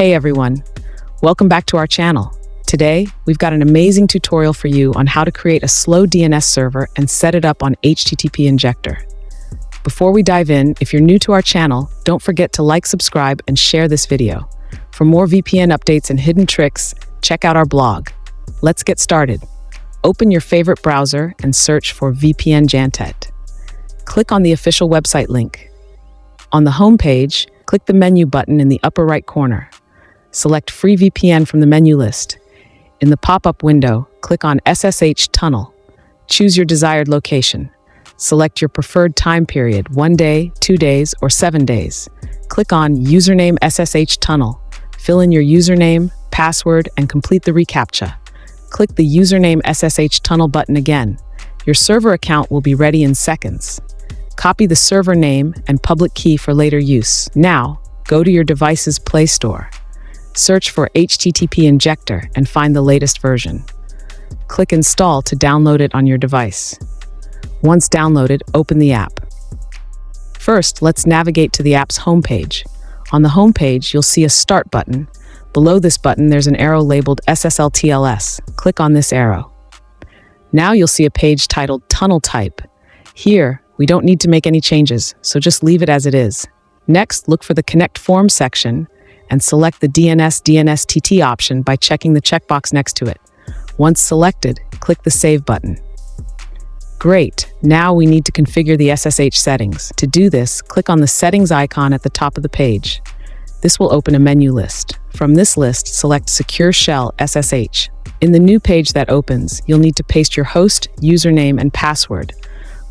Hey everyone, welcome back to our channel. Today, we've got an amazing tutorial for you on how to create a slow DNS server and set it up on HTTP Injector. Before we dive in, if you're new to our channel, don't forget to like, subscribe, and share this video. For more VPN updates and hidden tricks, check out our blog. Let's get started. Open your favorite browser and search for VPN Janet. Click on the official website link. On the home page, click the menu button in the upper right corner. Select Free VPN from the menu list. In the pop-up window, click on SSH Tunnel. Choose your desired location. Select your preferred time period, 1 day, 2 days, or 7 days. Click on Username SSH Tunnel. Fill in your username, password, and complete the reCAPTCHA. Click the Username SSH Tunnel button again. Your server account will be ready in seconds. Copy the server name and public key for later use. Now, go to your device's Play Store. Search for HTTP Injector and find the latest version. Click Install to download it on your device. Once downloaded, open the app. First, let's navigate to the app's homepage. On the homepage, you'll see a Start button. Below this button, there's an arrow labeled SSLTLS. Click on this arrow. Now you'll see a page titled Tunnel Type. Here, we don't need to make any changes, so just leave it as it is. Next, look for the Connect Forms section and select the DNS/DNSTT option by checking the checkbox next to it. Once selected, click the Save button. Great, now we need to configure the SSH settings. To do this, click on the Settings icon at the top of the page. This will open a menu list. From this list, select Secure Shell SSH. In the new page that opens, you'll need to paste your host, username, and password.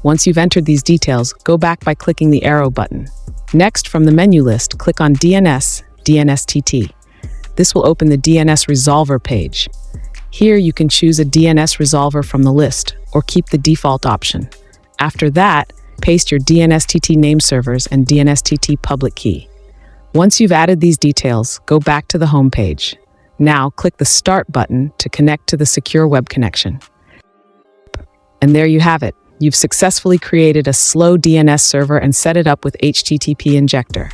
Once you've entered these details, go back by clicking the arrow button. Next, from the menu list, click on DNS/DNSTT. This will open the DNS Resolver page. Here, you can choose a DNS resolver from the list, or keep the default option. After that, paste your DNSTT name servers and DNSTT public key. Once you've added these details, go back to the home page. Now, click the Start button to connect to the secure web connection. And there you have it. You've successfully created a slow DNS server and set it up with HTTP Injector.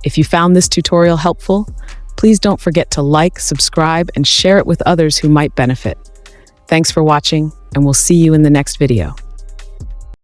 If you found this tutorial helpful, please don't forget to like, subscribe, and share it with others who might benefit. Thanks for watching, and we'll see you in the next video.